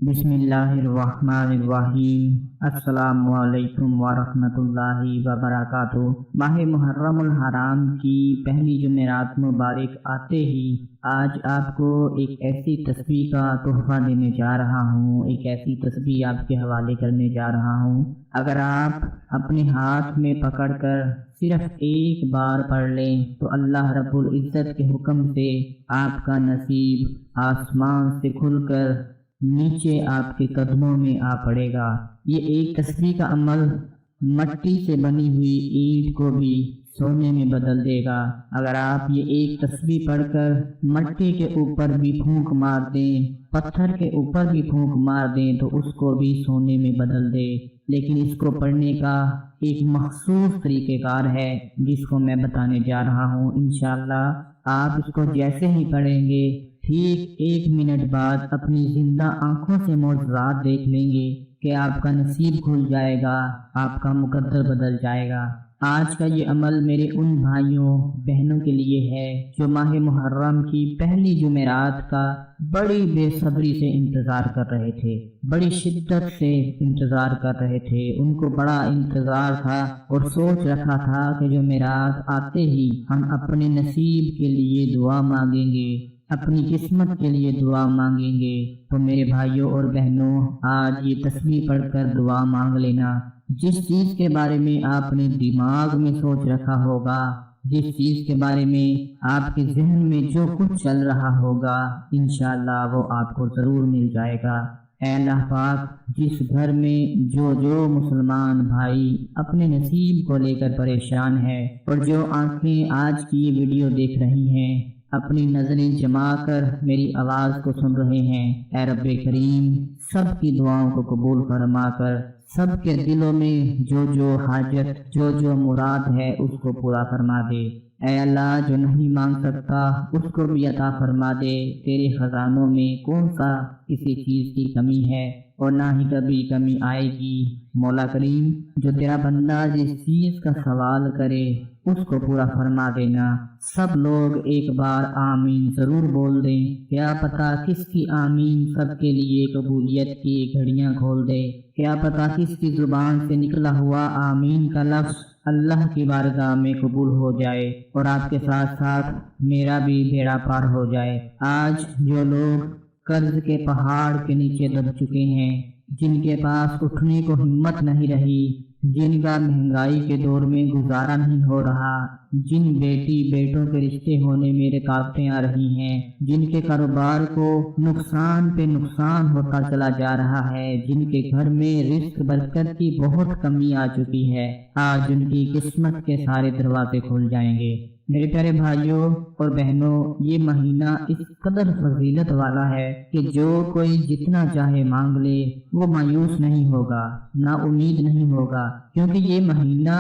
بسم اللہ الرحمن الرحیم۔ السلام علیکم ورحمۃ اللہ وبرکاتہ۔ ماہ محرم الحرام کی پہلی جمعرات مبارک آتے ہی آج آپ کو ایک ایسی تسبیح کا تحفہ دینے جا رہا ہوں، ایک ایسی تسبیح آپ کے حوالے کرنے جا رہا ہوں۔ اگر آپ اپنے ہاتھ میں پکڑ کر صرف ایک بار پڑھ لیں تو اللہ رب العزت کے حکم سے آپ کا نصیب آسمان سے کھل کر نیچے آپ کے قدموں میں آ پڑے گا۔ یہ ایک تسبیح کا عمل مٹی سے بنی ہوئی اینٹ کو بھی سونے میں بدل دے گا۔ اگر آپ یہ ایک تسبیح پڑھ کر مٹی کے اوپر بھی پھونک مار دیں، پتھر کے اوپر بھی پھونک مار دیں تو اس کو بھی سونے میں بدل دے، لیکن اس کو پڑھنے کا ایک مخصوص طریقہ کار ہے جس کو میں بتانے جا رہا ہوں۔ انشاءاللہ آپ اس کو جیسے ہی پڑھیں گے ٹھیک 1 منٹ بعد اپنی زندہ آنکھوں سے معجزات دیکھ لیں گے کہ آپ کا نصیب کھل جائے گا، آپ کا مقدر بدل جائے گا۔ آج کا یہ عمل میرے ان بھائیوں بہنوں کے لیے ہے جو ماہ محرم کی پہلی جمعرات کا بڑی بے صبری سے انتظار کر رہے تھے، بڑی شدت سے انتظار کر رہے تھے۔ ان کو بڑا انتظار تھا اور سوچ رکھا تھا کہ جمعرات آتے ہی ہم اپنے نصیب کے لیے دعا مانگیں گے، اپنی قسمت کے لیے دعا مانگیں گے۔ تو میرے بھائیوں اور بہنوں، آج یہ تسبیح پڑھ کر دعا مانگ لینا۔ جس چیز کے بارے میں آپ نے دماغ میں سوچ رکھا ہوگا، جس چیز کے بارے میں آپ کے ذہن میں جو کچھ چل رہا ہوگا، انشاءاللہ وہ آپ کو ضرور مل جائے گا۔ اے اللہ پاک، جس گھر میں جو مسلمان بھائی اپنے نصیب کو لے کر پریشان ہے اور جو آنکھیں آج کی یہ ویڈیو دیکھ رہی ہیں، اپنی نظریں جما کر میری آواز کو سن رہے ہیں، اے رب کریم سب کی دعاؤں کو قبول فرما کر سب کے دلوں میں جو حاجت جو مراد ہے اس کو پورا فرما دے۔ اے اللہ، جو نہیں مانگ سکتا اس کو بھی عطا فرما دے۔ تیرے خزانوں میں کون سا کسی چیز کی کمی ہے اور نہ ہی کبھی کمی آئے گی۔ مولا کریم، جو تیرا بندہ جس چیز کا سوال کرے اس کو پورا فرما دینا۔ سب لوگ ایک بار آمین ضرور بول دیں، کیا پتہ کس کی آمین سب کے لیے قبولیت کی گھڑیاں کھول دے، کیا پتہ کس کی زبان سے نکلا ہوا آمین کا لفظ اللہ کی بارگاہ میں قبول ہو جائے اور آپ کے ساتھ ساتھ میرا بھی بیڑا پار ہو جائے۔ آج جو لوگ قرض کے پہاڑ کے نیچے دب چکے ہیں، جن کے پاس اٹھنے کو ہمت نہیں رہی، جن کا مہنگائی کے دور میں گزارا نہیں ہو رہا، جن بیٹی بیٹوں کے رشتے ہونے میں رکاوٹیں آ رہی ہیں، جن کے کاروبار کو نقصان پہ نقصان ہوتا چلا جا رہا ہے، جن کے گھر میں رزق برکت کی بہت کمی آ چکی ہے، آج ان کی قسمت کے سارے دروازے کھل جائیں گے۔ میرے پیارے بھائیوں اور بہنوں، یہ مہینہ اس قدر فضیلت والا ہے کہ جو کوئی جتنا چاہے مانگ لے وہ مایوس نہیں ہوگا، نا امید نہیں ہوگا، کیونکہ یہ مہینہ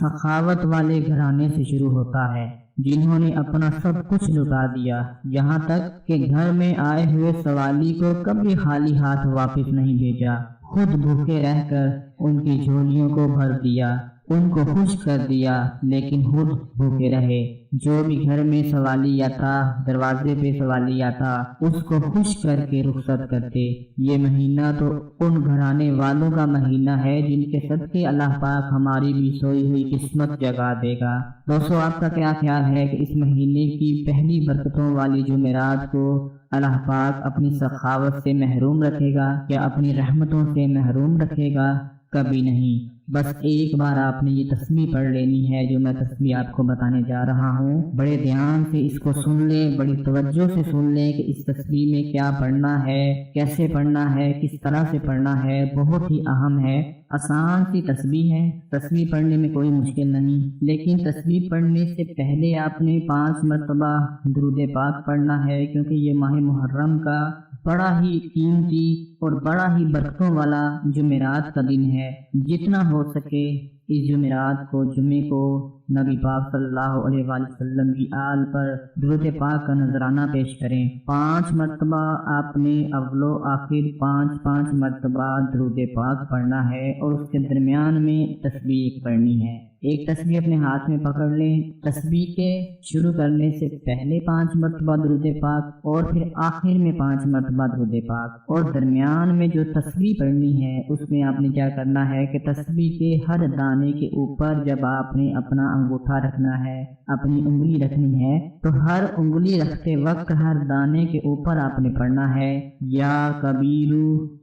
سخاوت والے گھرانے سے شروع ہوتا ہے جنہوں نے اپنا سب کچھ لٹا دیا، یہاں تک کہ گھر میں آئے ہوئے سوالی کو کبھی خالی ہاتھ واپس نہیں بھیجا، خود بھوکے رہ کر ان کی جھولیوں کو بھر دیا، ان کو خوش کر دیا، لیکن خود بھوکے رہے۔ جو بھی گھر میں سوالی آتا، دروازے پہ سوالی آتا، اس کو خوش کر کے رخصت کرتے۔ یہ مہینہ تو ان گھرانے والوں کا مہینہ ہے جن کے صدقے اللہ پاک ہماری بھی سوئی ہوئی قسمت جگا دے گا۔ دوستو، آپ کا کیا خیال ہے کہ اس مہینے کی پہلی برکتوں والی جمعرات کو اللہ پاک اپنی سخاوت سے محروم رکھے گا یا اپنی رحمتوں سے محروم رکھے گا؟ کبھی نہیں۔ بس ایک بار آپ نے یہ تسبیح پڑھ لینی ہے جو میں تسبیح آپ کو بتانے جا رہا ہوں۔ بڑے دھیان سے اس کو سن لیں، بڑی توجہ سے سن لیں کہ اس تسبیح میں کیا پڑھنا ہے، کیسے پڑھنا ہے، کس طرح سے پڑھنا ہے۔ بہت ہی اہم ہے، آسان سی تسبیح ہے، تسبیح پڑھنے میں کوئی مشکل نہیں، لیکن تسبیح پڑھنے سے پہلے آپ نے 5 مرتبہ درود پاک پڑھنا ہے، کیونکہ یہ ماہ محرم کا بڑا ہی قیمتی اور بڑا ہی برکتوں والا جمعرات کا دن ہے۔ جتنا ہو سکے اس جمعرات کو، جمعے کو نبی پاک صلی اللہ علیہ وآلہ وسلم کی آل پر درود پاک کا نذرانہ پیش کریں۔ 5 مرتبہ آپ نے اول و آخر 5 مرتبہ درود پاک پڑھنا ہے اور اس کے درمیان میں تسبیح پڑھنی ہے۔ ایک تسبیح اپنے ہاتھ میں پکڑ لیں، تسبیح کے شروع کرنے سے پہلے 5 مرتبہ درود پاک اور پھر آخر میں 5 مرتبہ درود پاک، اور درمیان میں جو تسبیح پڑھنی ہے اس میں آپ نے کیا کرنا ہے کہ تسبیح کے ہر دانے کے اوپر جب آپ نے اپنا انگوٹھا رکھنا ہے، اپنی انگلی رکھنی ہے، تو ہر انگلی رکھتے وقت ہر دانے کے اوپر آپ نے پڑھنا ہے یا کبیر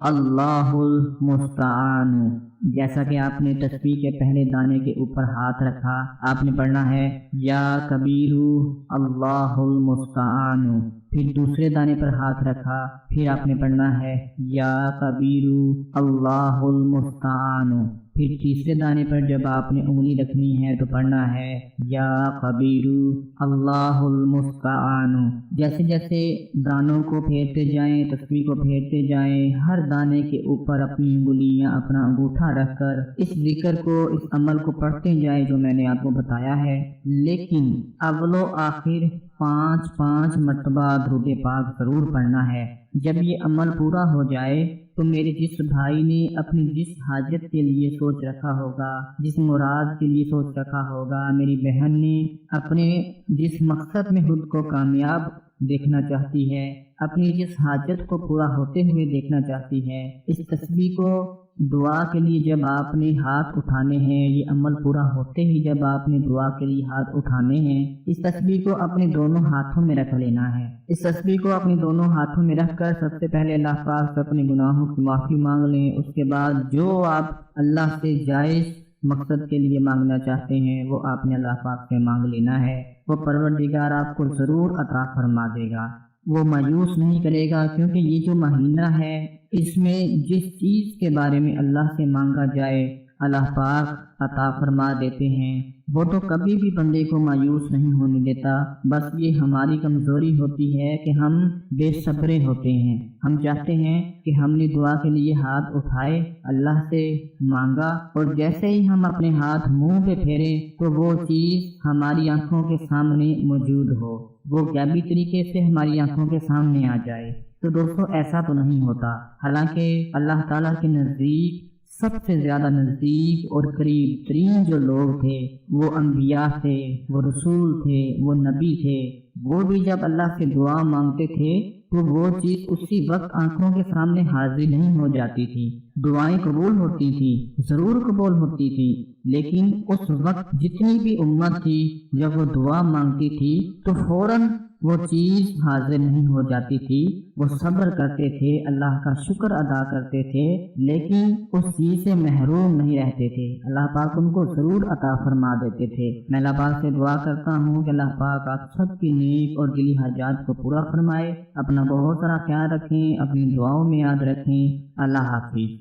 اللہ المستعان۔ جیسا کہ آپ نے تسبیح کے پہلے دانے کے اوپر ہاتھ رکھا، آپ نے پڑھنا ہے یا کبیر اللہ المستعان، پھر دوسرے دانے پر ہاتھ رکھا، پھر آپ نے پڑھنا ہے یا کبیر اللہ المستعان، پھر تیسرے دانے پر جب آپ نے انگلی رکھنی ہے تو پڑھنا ہے یا کبیر اللہ المستعان۔ جیسے جیسے دانوں کو پھیرتے جائیں، تسبیح کو پھیرتے جائیں، ہر دانے کے اوپر اپنی انگلی یا اپنا انگوٹھا رکھ کر اس ذکر کو، اس عمل کو پڑھتے جائیں جو میں نے آپ کو بتایا ہے، لیکن اول و آخر 5 مرتبہ درود پاک ضرور پڑھنا ہے۔ جب یہ عمل پورا ہو جائے تو میرے جس بھائی نے اپنی جس حاجت کے لیے سوچ رکھا ہوگا، جس مراد کے لیے سوچ رکھا ہوگا، میری بہن نے اپنے جس مقصد میں خود کو کامیاب دیکھنا چاہتی ہے، اپنی جس حاجت کو پورا ہوتے ہوئے دیکھنا چاہتی ہے، اس تسبیح کو دعا کے لیے جب آپ نے ہاتھ اٹھانے ہیں، یہ عمل پورا ہوتے ہی جب آپ نے دعا کے لیے ہاتھ اٹھانے ہیں، اس تسبیح کو اپنے دونوں ہاتھوں میں رکھ لینا ہے۔ اس تسبیح کو اپنے دونوں ہاتھوں میں رکھ کر سب سے پہلے اللہ پاک سے اپنے گناہوں کی معافی مانگ لیں۔ اس کے بعد جو آپ اللہ سے جائز مقصد کے لیے مانگنا چاہتے ہیں وہ آپ نے اللہ پاک سے مانگ لینا ہے، وہ پروردگار آپ کو ضرور عطا فرما دے گا، وہ مایوس نہیں کرے گا، کیونکہ یہ جو مہینہ ہے اس میں جس چیز کے بارے میں اللہ سے مانگا جائے اللہ پاک عطا فرما دیتے ہیں۔ وہ تو کبھی بھی بندے کو مایوس نہیں ہونے دیتا، بس یہ ہماری کمزوری ہوتی ہے کہ ہم بے صبرے ہوتے ہیں۔ ہم چاہتے ہیں کہ ہم نے دعا کے لیے ہاتھ اٹھائے، اللہ سے مانگا، اور جیسے ہی ہم اپنے ہاتھ منہ پہ پھیرے تو وہ چیز ہماری آنکھوں کے سامنے موجود ہو، وہ غیبی طریقے سے ہماری آنکھوں کے سامنے آ جائے۔ تو دوستو ایسا تو نہیں ہوتا، حالانکہ اللہ تعالیٰ کے نزدیک سب سے زیادہ نزدیک اور قریب ترین جو لوگ تھے وہ انبیاء تھے، وہ رسول تھے، وہ نبی تھے۔ وہ بھی جب اللہ سے دعا مانگتے تھے تو وہ چیز اسی وقت آنکھوں کے سامنے حاضر نہیں ہو جاتی تھی، دعائیں قبول ہوتی تھی، ضرور قبول ہوتی تھی، لیکن اس وقت جتنی بھی امت تھی جب وہ دعا مانگتی تھی تو فوراً وہ چیز حاضر نہیں ہو جاتی تھی، وہ صبر کرتے تھے، اللہ کا شکر ادا کرتے تھے، لیکن اس چیز سے محروم نہیں رہتے تھے، اللہ پاک ان کو ضرور عطا فرما دیتے تھے۔ میں اللہ پاک سے دعا کرتا ہوں کہ اللہ پاک آپ سب کی نیک اور دلی حاجات کو پورا فرمائے۔ اپنا بہت سارا خیال رکھیں، اپنی دعاؤں میں یاد رکھیں۔ اللہ حافظ۔